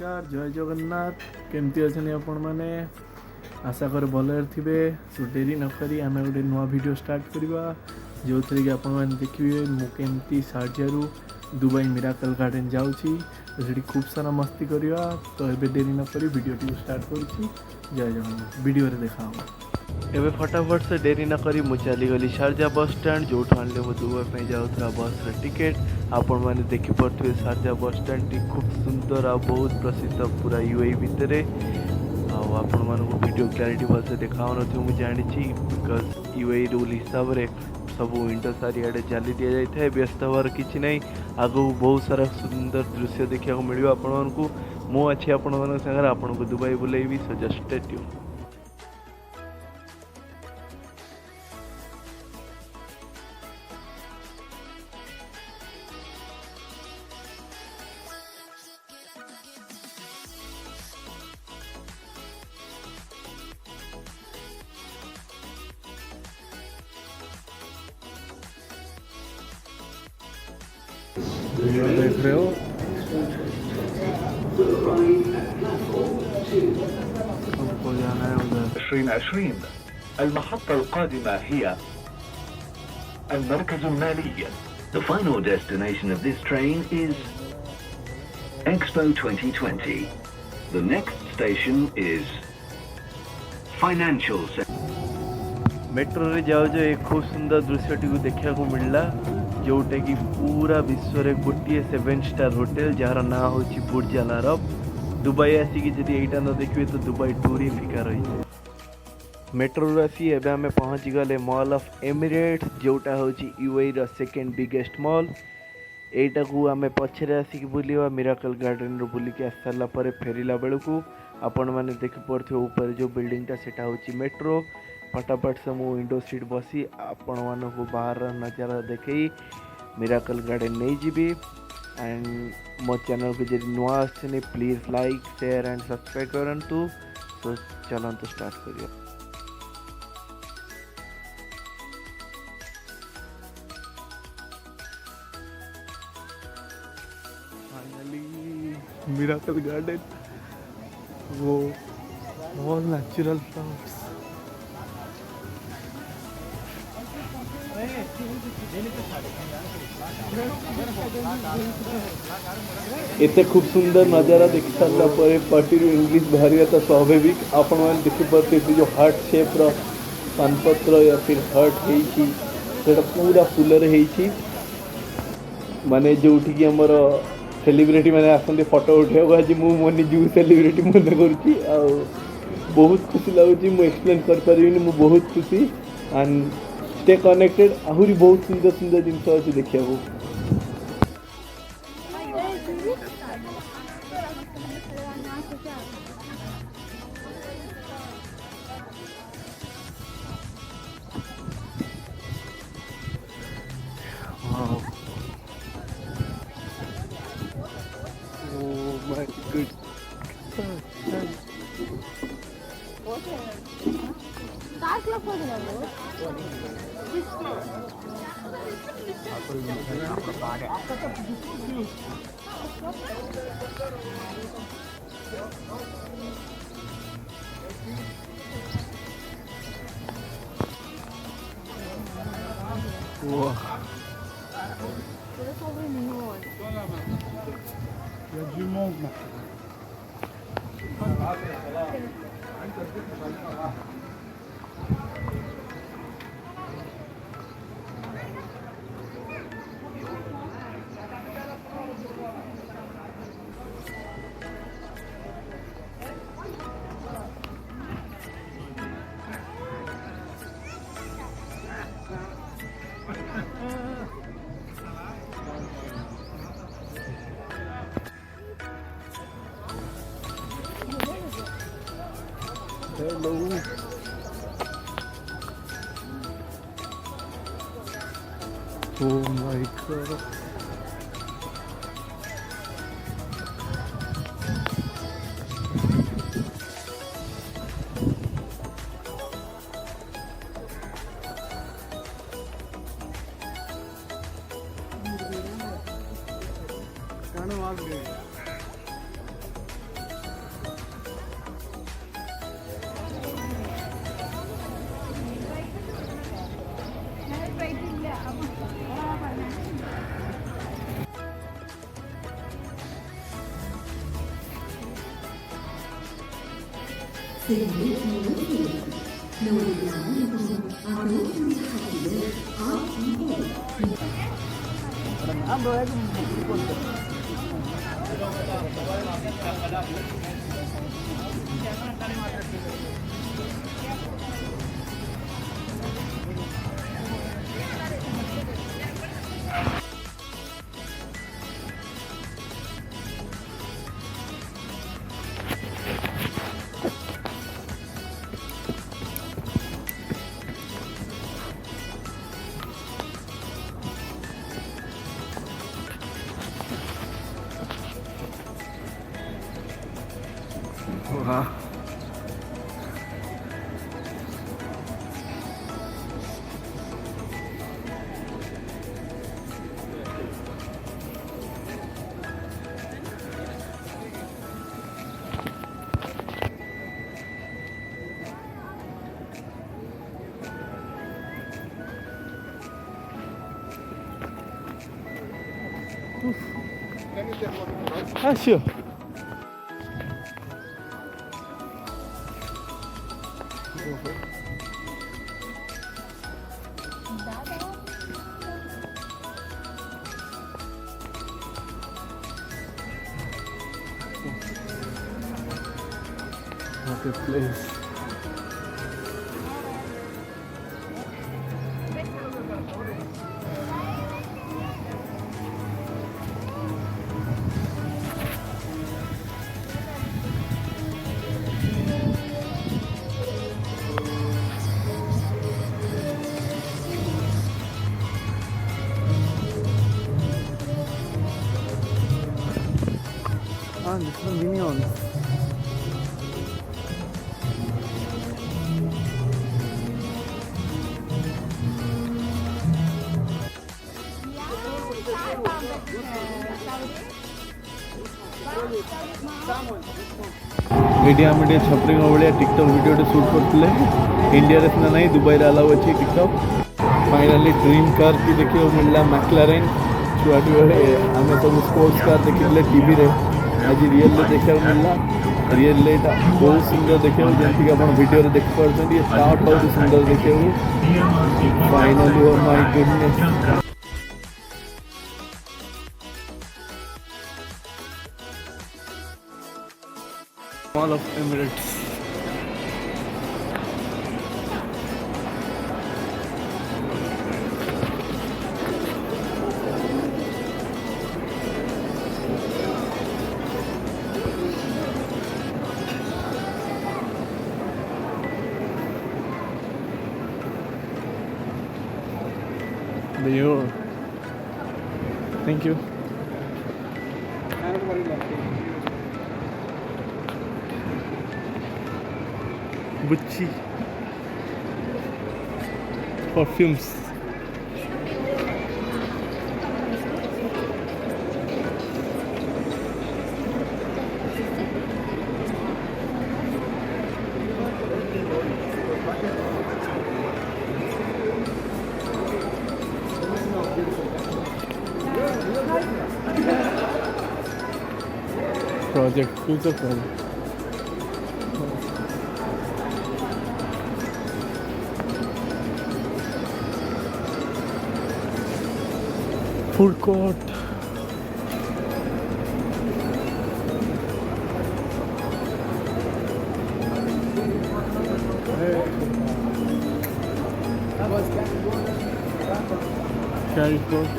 नमस्कार जय जगन्नाथ केमती अच्छे आपण मैंने आशा कर भलर थे। सो डेरी नक आम गोटे नुआ वीडियो स्टार्ट करवा जो थे कि आपण मैंने देखिए मुझे शारजारू दुबई मिराकल गार्डन जाऊँगी तो ये खूब सारा मस्ती करवा। तो ये डेरी नक वीडियो टी स्टार्ट करुँची। जय जगन्नाथ वीडियो देखा एवं फटाफट से डेरी न करी मु चलीगली शारजा बस स्टैंड जो आने मो दुबई जाऊला बस टिकेट आपण मैंने देखिपे शारजा बस स्टैंड टी खूब सुंदर आ बहुत प्रसिद्ध पूरा यूएई भितर आपण मानक वीडियो क्लारिटी भलसे देखा मुझे जानी बिकज यूएई रूल हिसाब से सब विंडो सारियाडे जाली दि जाए व्यस्त हबार कि ना आगू बहुत सारा सुंदर दृश्य देखा मिले आपण को मु अच्छी आपण सागर आपन को दुबई बुलेबी सो जस्ट स्टे ट्यून। देख रहे हो हमको जाना है उधर 2020 المحطة القادمة هي المركز المالي. The final destination of this train is Expo 2020. The next station is Financial Center. Metro रे जाओ जो एक खूब सुंदर दृश्य टी देखा मिलला जोटा कि पूरा विश्व रे गोटे 7 स्टार होटेल जार ना हूँ बुर्ज अल अरब दुबई आसिक जदि यहाँ न देखिए तो दुबई टूर ही फिका रही। मेट्रो आसी एवं आम पहुँची गले मॉल ऑफ एमिरेट्स जोटा हूँ यूएई रो सेकेंड बिगेस्ट मॉल। एटा को आम पछरे आसिक बुलवा मिराकल गार्डन रो बुलिक आस सारा पर फेरला बेलू आपण मैंने देखी पड़े ऊपर जो बिल्डिंगटा सेटा हूँ मेट्रो। फटाफट से मु विंडो सीट बसी आपण मानक बाहर नजारा देखे मिराकल गार्डन नहीं जीवी। एंड मो चैनल को जब नुआ आसने please like share and subscribe करंतु। तो चलंतु स्टार्ट करिए। फाइनली मिराकल गार्डन वो ऑल नेचुरल फ्लावर्स एते खूब सुंदर नजारा देख सारा पर पार्टी इंग्लिश बाहर तो स्वाभाविक आपण मैंने देखिपे जो हार्ट शेप पानपत्र या फिर हार्ट होता पूरा फूलर हो माने जो आमर सेलिब्रिटी मैंने आसते फोटो उठा आज मो निजी सेलिब्रिटी मन कर बहुत खुशी लगुच मुझे एक्सप्लेन कर पारिनी मु बहुत खुशी। एंड स्टे कनेक्टेड आहरी बहुत सुंदर सुंदर जिनस अच्छे देखा। Oh my goodness. Wow. Il y a du monde maintenant. Hello. Oh my god. Wow. Ah, sure. What a place. Ah, this is Minions. ଏଇଠି ଆମେ ଟିକେ ଛପରିଙ୍କ ଭଳିଆ ଟିକଟକ୍ ଭିଡ଼ିଓଟେ ସୁଟ୍ କରୁଥିଲେ। ଇଣ୍ଡିଆରେ ସିନା ନାହିଁ, ଦୁବାଇରେ ଆଲାଉ ଅଛି ଟିକଟକ୍। ଫାଇନାଲି ଡ୍ରିମ୍ କାର୍ ବି ଦେଖିବାକୁ ମିଳିଲା ମ୍ୟାକ୍ଲାରେନ୍। ଛୁଆଟି ବେଳେ ଆମେ ସବୁ ସ୍ପୋର୍ଟସ୍ କାର୍ ଦେଖିଥିଲେ ଟିଭିରେ, ଆଜି ରିଏଲ୍ରେ ଦେଖିବାକୁ ମିଳିଲା। ରିଏଲ୍ରେ ଏଇଟା ବହୁତ ସୁନ୍ଦର ଦେଖିବାକୁ, ଯେମିତିକି ଆପଣ ଭିଡ଼ିଓରେ ଦେଖିପାରୁଛନ୍ତି। ତାଠୁ ଆହୁରି ସୁନ୍ଦର ଦେଖିବାକୁ। Finally O my goodness, Mall of Emirates. There. Thank you. Gucci perfumes. Project, future project. Food court. Carry court.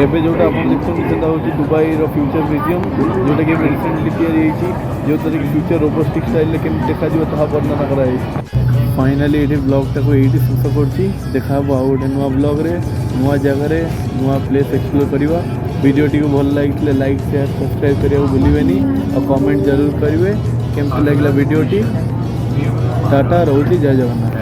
ଏବେ ଯେଉଁଟା ଆପଣ ଦେଖୁଛନ୍ତି ସେଟା ହେଉଛି ଦୁବାଇର ଫ୍ୟୁଚର ମ୍ୟୁଜିୟମ୍, ଯେଉଁଟାକି ଏବେ ରିସେଣ୍ଟଲି ତିଆରି ହେଇଛି, ଯେଉଁଥିରେ କି ଫ୍ୟୁଚର ରୋବୋଟିକ୍ ଷ୍ଟାଇଲରେ କେମିତି ଦେଖାଯିବ ତାହା ବର୍ଣ୍ଣନା କରାଯାଇଛି। ଫାଇନାଲି ଏଇଠି ବ୍ଲଗ୍ଟାକୁ ଏଇଠି ଶେଷ କରୁଛି। ଦେଖା ହେବ ଆଉ ଗୋଟେ ନୂଆ ବ୍ଲଗ୍ରେ, ନୂଆ ଜାଗାରେ, ନୂଆ ପ୍ଲେସ୍ ଏକ୍ସପ୍ଲୋର୍ କରିବା। ଭିଡ଼ିଓଟିକୁ ଭଲ ଲାଗିଥିଲେ ଲାଇକ୍, ସେୟାର, ସବସ୍କ୍ରାଇବ୍ କରିବାକୁ ଭୁଲିବେନି ଆଉ କମେଣ୍ଟ ଜରୁର କରିବେ କେମିତି ଲାଗିଲା ଭିଡ଼ିଓଟି। ଟାଟା, ରହୁଛି, ଜୟ ଜଗନ୍ନାଥ।